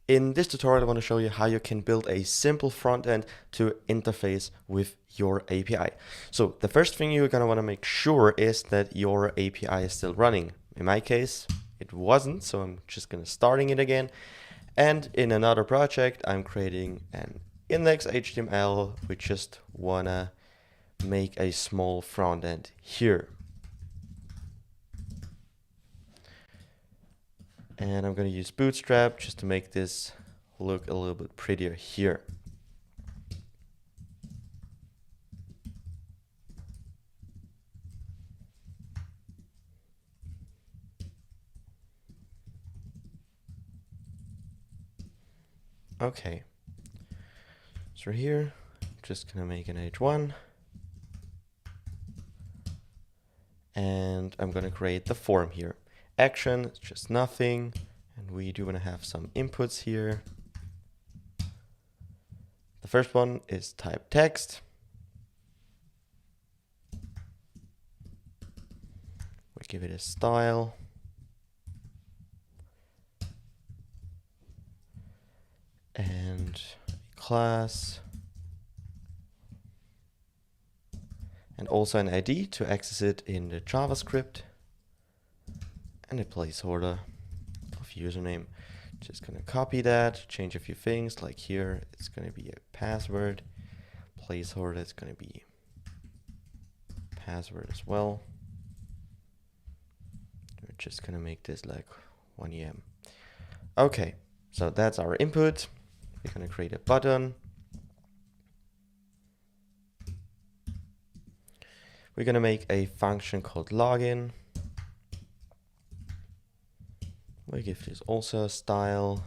In this tutorial, I want to show you how you can build a simple front end to interface with your API. So the first thing you're going to want to make sure is that your API is still running. In my case, it wasn't, so I'm just going to starting it again. And in another project, I'm creating an index HTML. We just want to make a small front end here. And I'm going to use Bootstrap just to make this look a little bit prettier here. Okay, so here, I'm just going to make an H1. And I'm going to create the form here. Action, it's just nothing. And we do want to have some inputs here. The first one is type text. We give it a style. And a class. And also an ID to access it in the JavaScript. And a placeholder of username. Just gonna copy that, change a few things, like here it's gonna be a password. Placeholder is gonna be password as well. We're just gonna make this like 1em. Okay, so that's our input. We're gonna create a button. We're gonna make a function called login. We give this also a style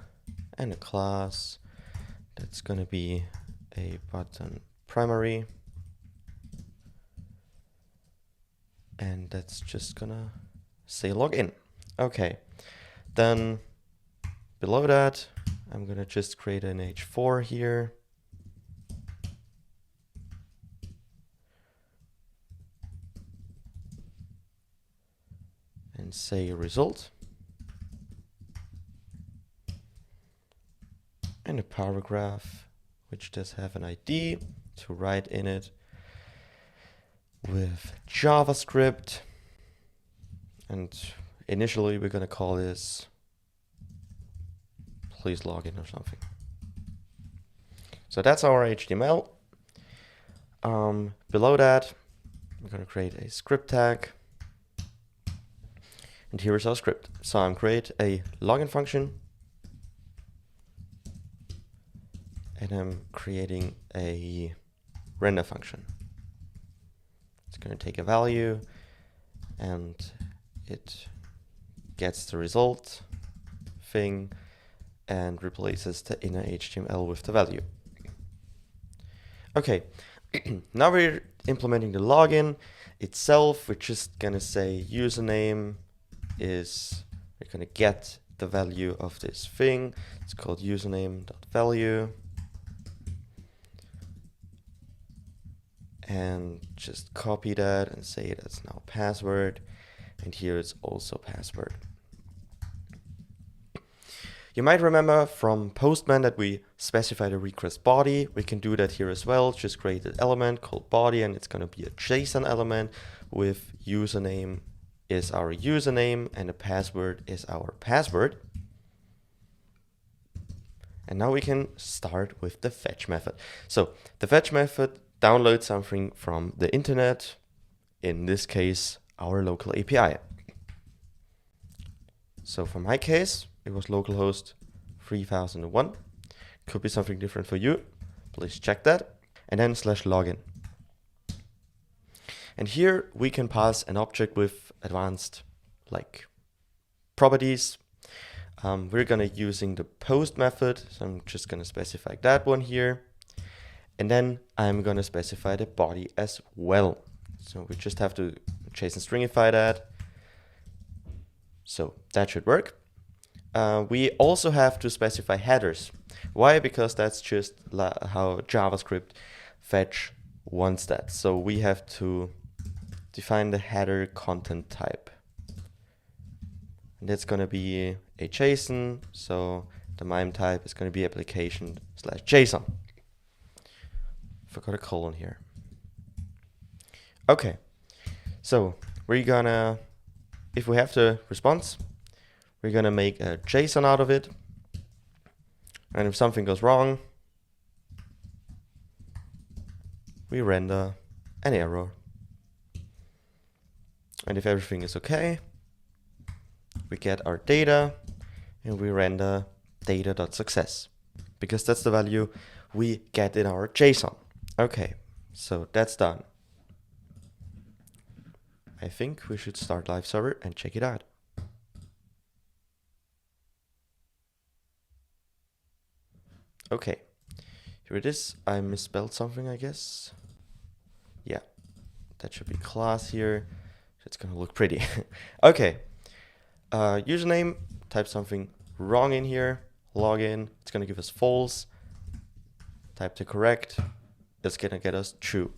and a class. That's gonna be a button primary. And that's just gonna say login. Okay, then below that, I'm gonna just create an H4 here. And say result. And a paragraph, which does have an ID to write in it with JavaScript. And initially we're going to call this please log in or something. So that's our HTML. Below that, I'm going to create a script tag. And here is our script. So I'm create a login function. And I'm creating a render function. It's going to take a value and it gets the result thing and replaces the inner HTML with the value. Okay, now we're implementing the login itself. We're just going to say username is, we're going to get the value of this thing. It's called username.value. And just copy that and say that's now password. And here it's also password. You might remember from Postman that we specified a request body. We can do that here as well. Just create an element called body, and it's going to be a JSON element with username is our username and the password is our password. And now we can start with the fetch method. So the fetch method downloads something from the internet, in this case, our local API. So for my case, it was localhost 3001. Could be something different for you. Please check that. And then /login. And here we can pass an object with advanced like properties. We're gonna using the post method. So I'm just gonna specify that one here. And then I'm going to specify the body as well. So we just have to JSON stringify that. So that should work. We also have to specify headers. Why? Because that's just how JavaScript fetch wants that. So we have to define the header content type. And that's going to be a JSON. So the MIME type is going to be application/JSON. Forgot a colon here. Okay, so we're gonna, if we have the response, we're gonna make a JSON out of it. And if something goes wrong, we render an error. And if everything is okay, we get our data and we render data.success, because that's the value we get in our JSON. Okay, so that's done. I think we should start live server and check it out. Okay, here it is. I misspelled something, I guess. Yeah, that should be class here. It's gonna look pretty. Okay, username, type something wrong in here, login, it's gonna give us false. Type the correct, it's gonna get us true.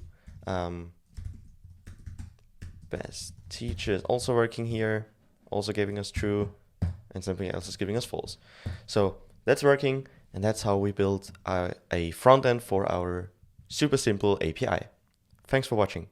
Best teacher is also working here, also giving us true, and something else is giving us false. So that's working, and that's how we build a front end for our super simple API. Thanks for watching.